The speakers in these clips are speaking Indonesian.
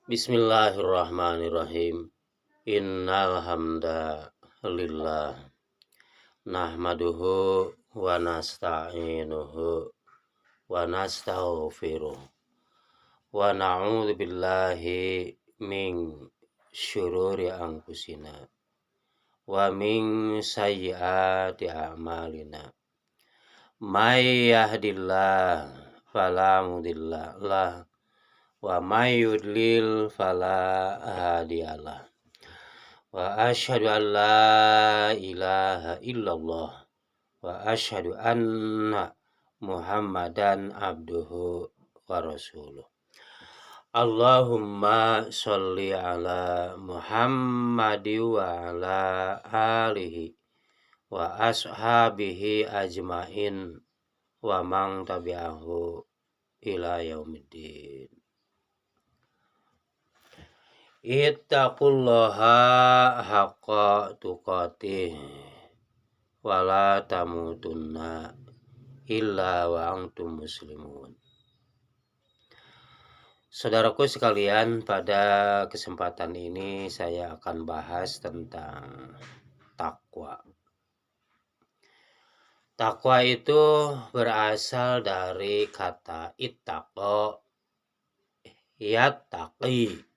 Bismillahirrahmanirrahim. Innal hamdalillah nahmaduhu wa nasta'inuhu wa nastaghfiruh wa na'udzu billahi min syururi anfusina wa min sayyiati a'malina. May yahdillah fala mudilla lah wa may yudlil fala hadiyalah. Wa asyhadu an la ilaha illallah wa asyhadu anna Muhammadan abduhu wa rasuluh. Allahumma sholli ala Muhammadi wa ala alihi wa ashabihi ajmain wa man tabi'ahu ila yaumiddin. Ittaqullaha haqqa tuqatih wa la tamutunna illa wa antum muslimun. Saudaraku sekalian, pada kesempatan ini saya akan bahas tentang takwa. Takwa itu berasal dari kata ittaqa, yattaqi,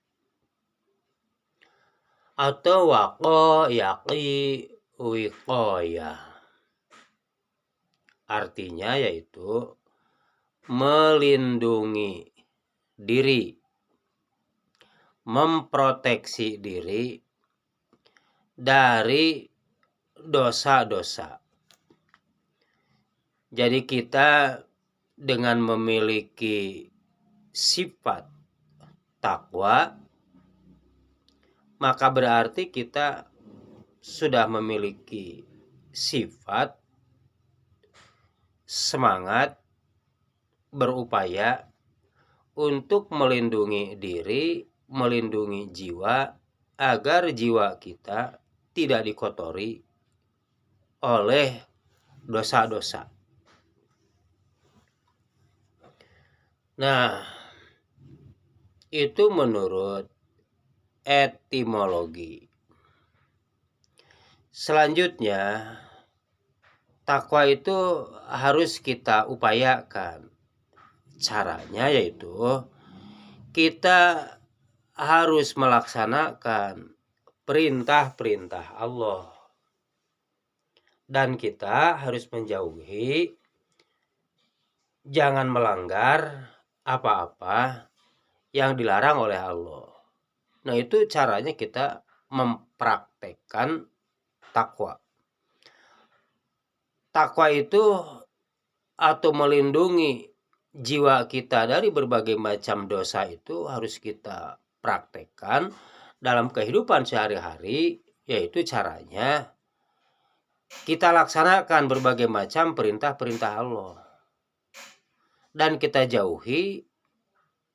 atau waqo yaqi wiqoyah. Artinya yaitu melindungi diri, memproteksi diri dari dosa-dosa. Jadi kita dengan memiliki sifat takwa, maka berarti kita sudah memiliki sifat semangat berupaya untuk melindungi diri, melindungi jiwa, agar jiwa kita tidak dikotori oleh dosa-dosa. Nah, itu menurut etimologi. Selanjutnya, takwa itu harus kita upayakan. Caranya yaitu kita harus melaksanakan perintah-perintah Allah, dan kita harus menjauhi, jangan melanggar apa-apa yang dilarang oleh Allah. Nah, itu caranya kita mempraktekkan takwa. Takwa itu atau melindungi jiwa kita dari berbagai macam dosa itu harus kita praktekkan dalam kehidupan sehari-hari, yaitu caranya kita laksanakan berbagai macam perintah-perintah Allah, dan kita jauhi,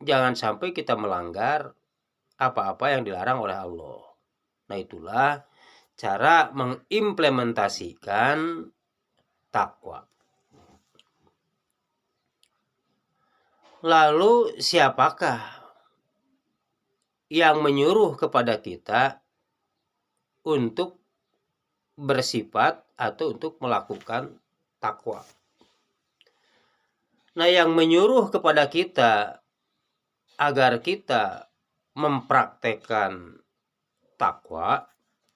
jangan sampai kita melanggar apa-apa yang dilarang oleh Allah. Nah, itulah cara mengimplementasikan takwa. Lalu siapakah yang menyuruh kepada kita untuk bersifat atau untuk melakukan takwa? Nah, yang menyuruh kepada kita agar kita mempraktekkan takwa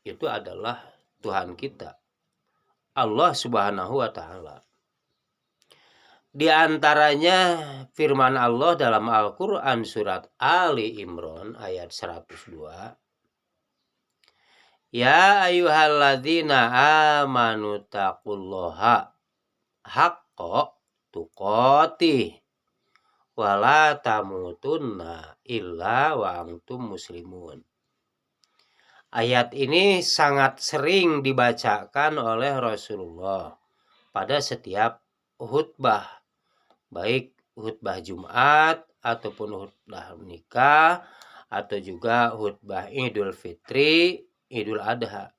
itu adalah Tuhan kita, Allah Subhanahu wa Ta'ala. Di antaranya firman Allah dalam Al-Quran surat Ali Imran ayat 102. Ya ayyuhalladzina amanu taqullaha haqqa tuqatih wa la tamutunna illa wa antum muslimun. Ayat ini sangat sering dibacakan oleh Rasulullah pada setiap khutbah, baik khutbah Jumat ataupun khutbah nikah atau juga khutbah Idul Fitri, Idul Adha.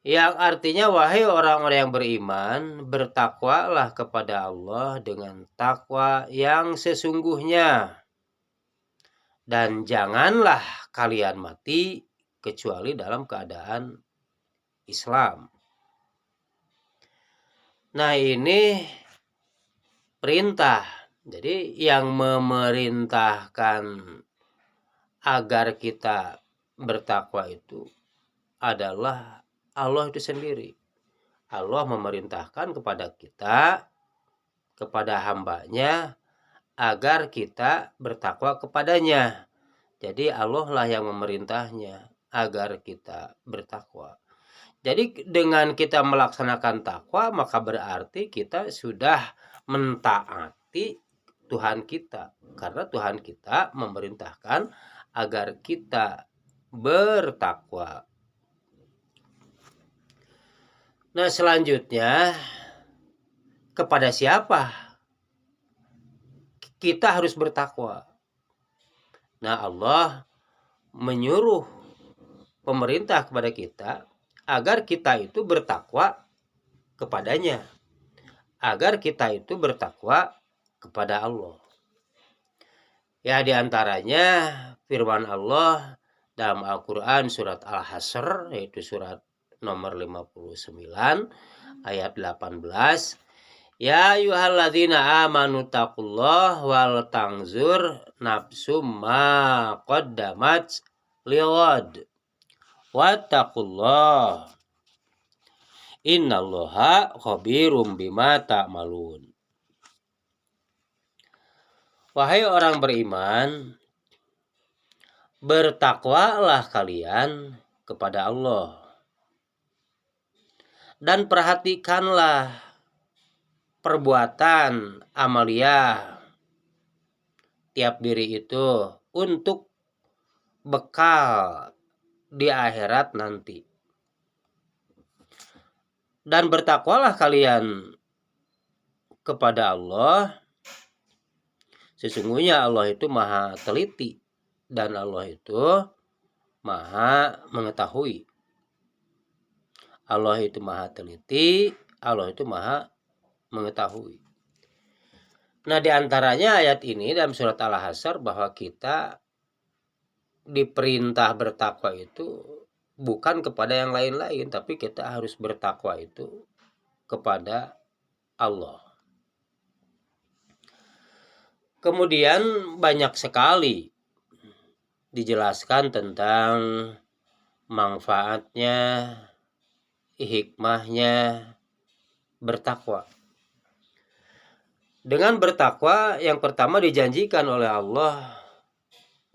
Yang artinya, wahai orang-orang yang beriman, bertakwalah kepada Allah dengan takwa yang sesungguhnya. Dan janganlah kalian mati kecuali dalam keadaan Islam. Nah, ini perintah. Jadi yang memerintahkan agar kita bertakwa itu adalah Allah itu sendiri. Allah memerintahkan kepada kita, kepada hambanya, agar kita bertakwa kepadanya. Jadi Allah lah yang memerintahnya agar kita bertakwa. Jadi dengan kita melaksanakan takwa, maka berarti kita sudah mentaati Tuhan kita. Karena Tuhan kita memerintahkan agar kita bertakwa. Nah, selanjutnya, kepada siapa kita harus bertakwa? Nah, Allah menyuruh pemerintah kepada kita agar kita itu bertakwa kepadanya. Agar kita itu bertakwa kepada Allah. Ya, diantaranya firman Allah dalam Al-Quran surat Al-Hasr, yaitu surat nomor 59 ayat 18. Ya ayyuhalladzina amanu taqullah wal tanzur nafsum ma qaddamat lighad wattaqullah innallaha khabirum bima ta'malun. Wahai orang beriman, bertakwalah kalian kepada Allah dan perhatikanlah perbuatan amaliyah tiap diri itu untuk bekal di akhirat nanti. Dan bertakwalah kalian kepada Allah. Sesungguhnya Allah itu maha teliti dan Allah itu maha mengetahui. Allah itu maha teliti, Allah itu maha mengetahui. Nah, diantaranya ayat ini dalam surat Al-Hasr bahwa kita diperintah bertakwa itu bukan kepada yang lain-lain, tapi kita harus bertakwa itu kepada Allah. Kemudian banyak sekali dijelaskan tentang manfaatnya, hikmahnya bertakwa. Dengan bertakwa, yang pertama dijanjikan oleh Allah,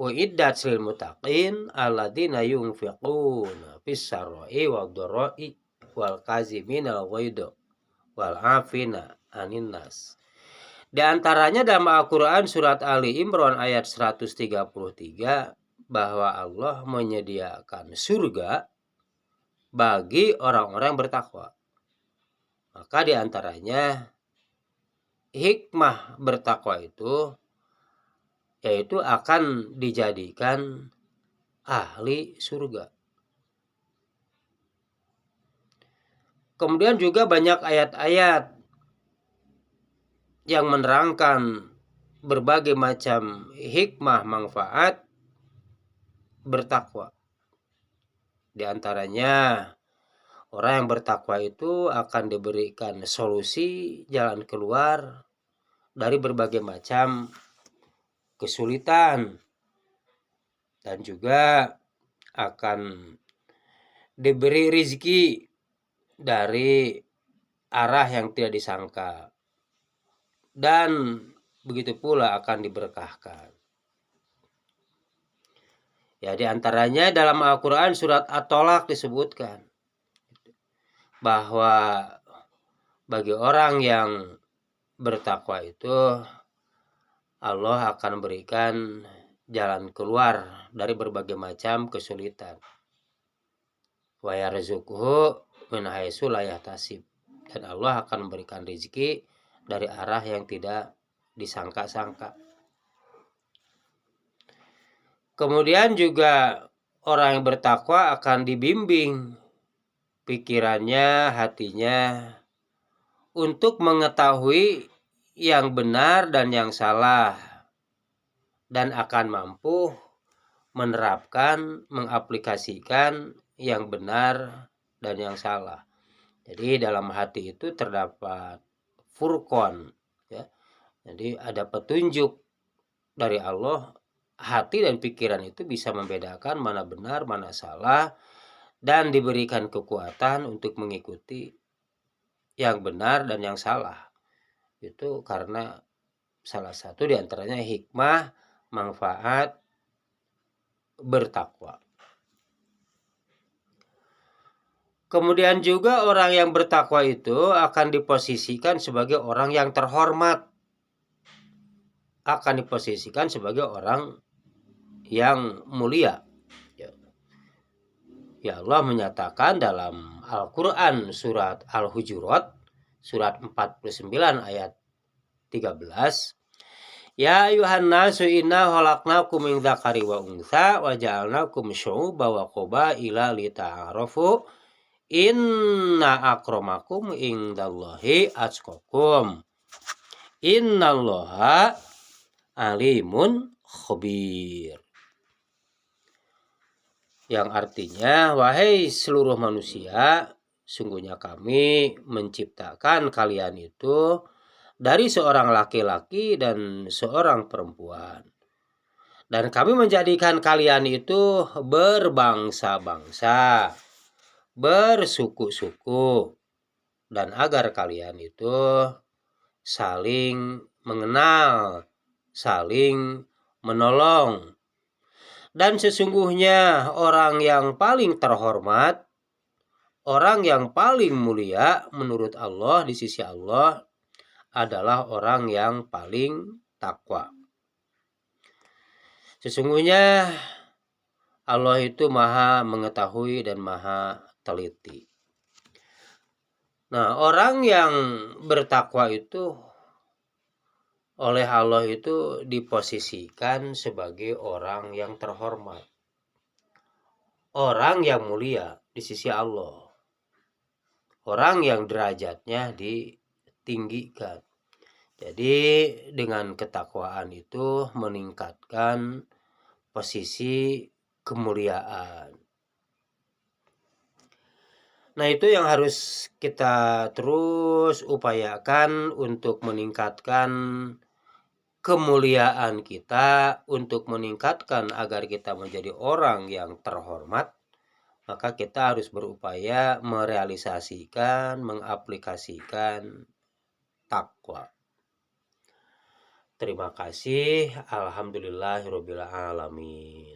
uiddat lil muttaqin alladzina yunfiquna fis sarra'i wad dharra'i wal kazimina al ghaidha wal 'afina 'anil nas. Di antaranya dalam Al-Quran surat Ali Imran ayat 133 bahwa Allah menyediakan surga bagi orang-orang bertakwa. Maka di antaranya hikmah bertakwa itu yaitu akan dijadikan ahli surga. Kemudian juga banyak ayat-ayat yang menerangkan berbagai macam hikmah manfaat bertakwa. Di antaranya orang yang bertakwa itu akan diberikan solusi jalan keluar dari berbagai macam kesulitan dan juga akan diberi rezeki dari arah yang tidak disangka dan begitu pula akan diberkahkan. Ya, di antaranya dalam Al-Quran surat At-Tolaq disebutkan bahwa bagi orang yang bertakwa itu Allah akan berikan jalan keluar dari berbagai macam kesulitan. Wa yarzuquhu min haitsu la yahtasib. Dan Allah akan memberikan rezeki dari arah yang tidak disangka-sangka. Kemudian juga orang yang bertakwa akan dibimbing pikirannya, hatinya untuk mengetahui yang benar dan yang salah, dan akan mampu menerapkan, mengaplikasikan yang benar dan yang salah. Jadi dalam hati itu terdapat furqan, ya. Jadi ada petunjuk dari Allah, hati dan pikiran itu bisa membedakan mana benar, mana salah, dan diberikan kekuatan untuk mengikuti yang benar dan yang salah. Itu karena salah satu diantaranya hikmah, manfaat bertakwa. Kemudian juga orang yang bertakwa itu akan diposisikan sebagai orang yang terhormat, akan diposisikan sebagai orang yang mulia. Ya Allah menyatakan dalam Al-Quran surat Al-Hujurat surat 49 ayat 13, Ya ayuhan nasu inna khalaqnakum min dzakari wa untha wa ja'alnakum syu'uban wa qabaila lita'arafu inna akramakum indallahi atqakum innallaha alimun khabir. Yang artinya, wahai seluruh manusia, sungguhnya kami menciptakan kalian itu dari seorang laki-laki dan seorang perempuan. Dan kami menjadikan kalian itu berbangsa-bangsa, bersuku-suku, dan agar kalian itu saling mengenal, saling menolong. Dan sesungguhnya orang yang paling terhormat, orang yang paling mulia menurut Allah di sisi Allah adalah orang yang paling takwa. Sesungguhnya Allah itu maha mengetahui dan maha teliti. Nah, orang yang bertakwa itu oleh Allah itu diposisikan sebagai orang yang terhormat, orang yang mulia di sisi Allah, orang yang derajatnya ditinggikan. Jadi dengan ketakwaan itu meningkatkan posisi kemuliaan. Nah, itu yang harus kita terus upayakan untuk meningkatkan kemuliaan kita, untuk meningkatkan agar kita menjadi orang yang terhormat. Maka kita harus berupaya merealisasikan, mengaplikasikan takwa. Terima kasih. Alhamdulillahirabbil alamin.